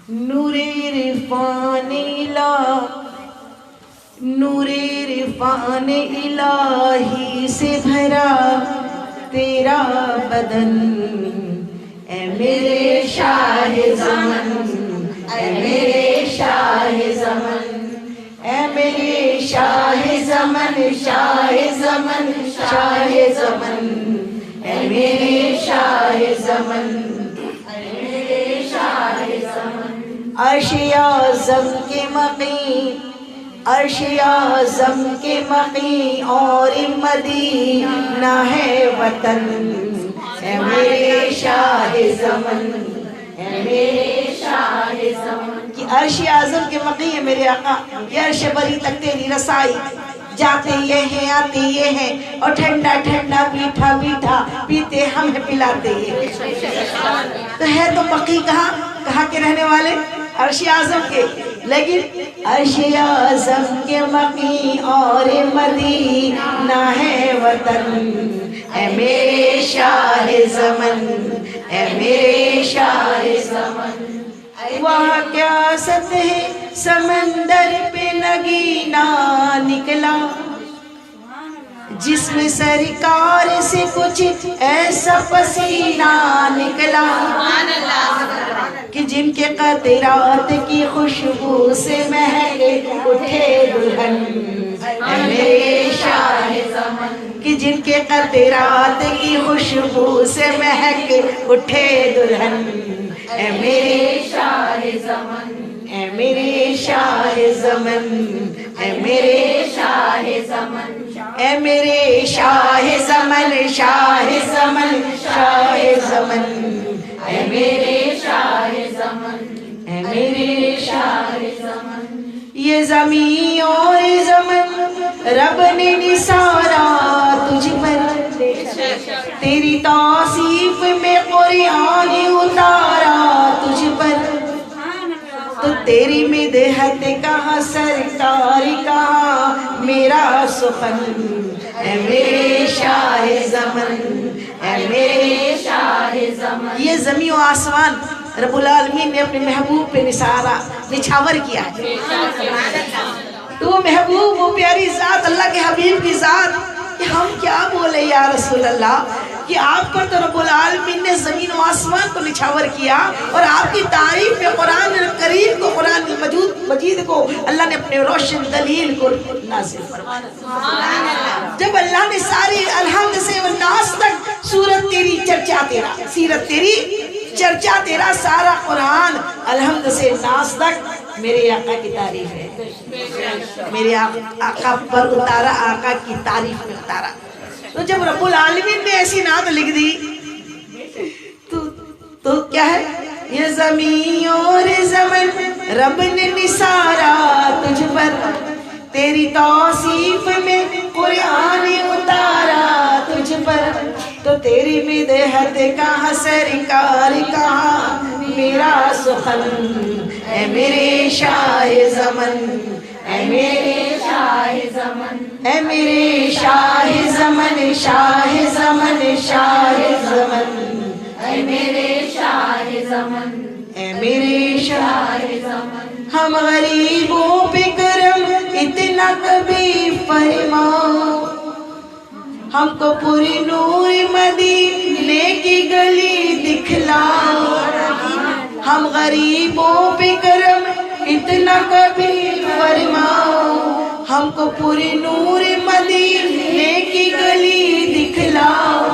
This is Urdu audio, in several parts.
نور عرفان الہی سے بھرا تیرا بدن، اے میرے شاہ زمن، اے میرے شاہ زمن، اے میرے شاہ زمن، شاہ زمن، شاہ زمن، اے میرے شاہ زمن، اے میرے شاہ زمن۔ عرش اعظم کے مقیم، عرش اعظم کے مقیم اور مدینہ ہے وطن، اے میرے شاہ زمن، اے میرے شاہ زمن۔ کہ عرش اعظم کے مقیم میرے آقا، یہ عرش بری تک تیری رسائی، جاتے یہ ہیں آتے یہ ہیں، اور ٹھنڈا ٹھنڈا میٹھا میٹھا پیتے ہم ہیں پلاتے یہ ہیں۔ تو ہے تو بقی کہاں کے رہنے والے؟ عرش اعظم کے، لیکن عرش اعظم کے مقی اور مدینہ ہے وطن، اے میرے شاہ زمن، اے میرے شاہ زمن۔ وہاں کیا سطح سمندر پہ نگینہ نکلا، جس میں سرکار سے کچھ ایسا پسینہ نکلا، کہ جن کے قطرات کی خوشبو سے مہک اٹھے دلہن، اے میرے شاہ زمن۔ کہ جن کے قطرات کی خوشبو سے مہک اٹھے دلہن، اے میرے شاہ زمن، اے میرے شاہ زمن، اے میرے شاہ زمن، اے میرے شاہ زمن، شاہ زمن، شاہ زمن، اے میرے شاہ زمن، اے میرے شاہ زمن۔ یہ زمین اور زمن رب نے نثارا تجھ پر، تیری توصیف میں قرآن اتارا تجھ پر، تو تیری مدحت کہاں سرکار کہاں میرا سخن، اے میرے شاہ زمن، اے میرے شاہ زمن۔ یہ زمین و آسمان رب العالمین نے اپنے محبوب پہ نچھاور کیا ہے، تو وہ محبوب، وہ پیاری ذات، اللہ کے حبیب کی ذات، کہ ہم کیا بولے یا رسول اللہ، کہ آپ پر تو رب العالمین نے زمین و آسمان کو نچھاور کیا، اور آپ کی تعریف میں قرآن کریم کو، قرآن مجید کو اللہ نے اپنے روشن دلیل کو نازل فرمایا۔ جب اللہ نے ساری الحمد سے والناس تک سورت تیری چرچا تیرا، سیرت تیری چرچا تیرا، سارا قرآن الحمد سے ناس تک میرے آقا کی تعریف ہے، میرے آقا پر اتارا، آقا کی تعریف میں اتارا۔ تو جب رب العالمین نے ایسی نعت لکھ دی تو کیا ہے؟ یہ زمین اور زمن رب نے نثارا تجھ پر، تیری توصیف میں قرآن اتارا تجھ پر، تو تیری مدحت کہاں سرکار کہاں میرا سخن، اے میرے شاہ زمن، اے میرے شاہ زمن، اے میرے شاہ زمن، شاہ زمن، شاہ زمن، اے میرے شاہ زمن، اے میرے شاہ زمن۔ ہم غریبوں پہ کرم اتنا کبھی فرماؤ، ہم کو پوری نور مدینے کی گلی دکھلاؤ، ہم غریبوں پہ کرم اتنا کبھی فرماؤ، ہم کو پوری نور مدینے کی گلی دکھلاؤ،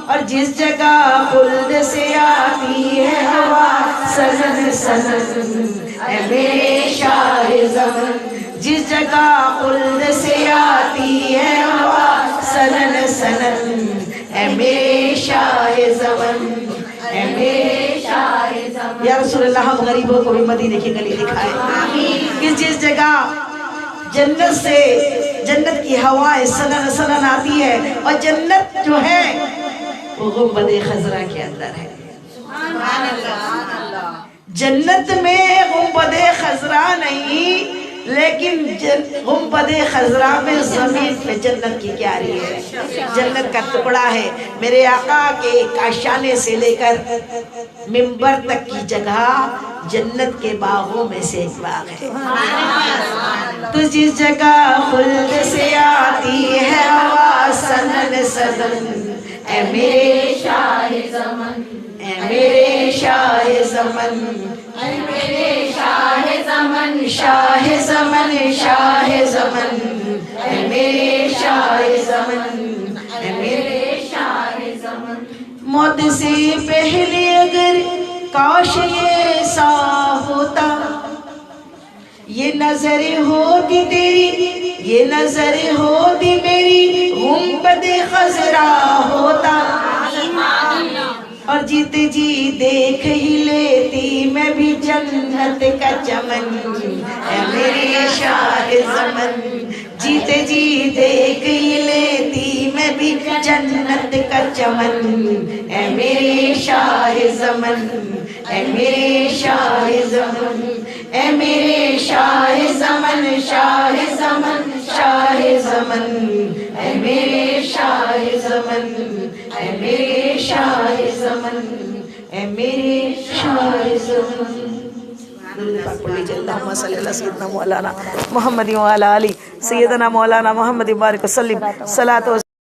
اور جس جگہ خلد سے آتی ہے ہوا سنن سنن، اے میرے شاہ زمن، جس جگہ خلد سے آتی ہے ہوا سنن سنن، اے میرے شاہ زمن، اے میرے شاہ زمن۔ یا رسول اللہ ہم غریبوں کو بھی مدینے کی گلی دکھائے، کہ جس جگہ جنت سے، جنت کی ہوائیں سنن سنن آتی ہے، اور جنت جو ہے وہ گنبد خضرا کے اندر ہے۔ جنت میں گنبد خضرا نہیں، لیکن گنبد خضرا میں زمین پہ جنت کی کیاری ہے، جنت کا ٹکڑا ہے۔ میرے آقا کے کاشانے سے لے کر منبر تک کی جگہ جنت کے باغوں میں سے ایک باغ ہے۔ تو جس جگہ خلد سے آتی ہے ہوا سنن سدن، اے میرے شاہ زمن، اے میرے شاہ زمن، اے میرے شاہ زمن، شاہ زمن، شاہ زمن، اے میرے شاہ زمن، اے میرے شاہ زمن۔ موت سے پہلے اگر کاش یہ ایسا ہوتا، یہ نظر ہوتی تیری، یہ نظر ہوتی میری، گنبد خضرا ہوتا، اور جیتے جی دیکھ ہی لیتی میں بھی جنت کا چمن، اے میرے شاہ زمن، جیتے جی دیکھ ہی لیتی میں بھی جنت کا چمن، اے میرے شاہ زمن، اے میرے شاہ زمن، اے میرے شاہ زمن، شاہ زمن، شاہ زمن، اے میرے شاہ زمن، اے میرے شاہ زمن، اے میرے شاہ زمن۔ درود پاک پڑھ لیجیے، اللہم صلی اللہ سیدنا مولانا محمد وعلی آلہ سیدنا مولانا محمد بارک وسلم، صلاۃ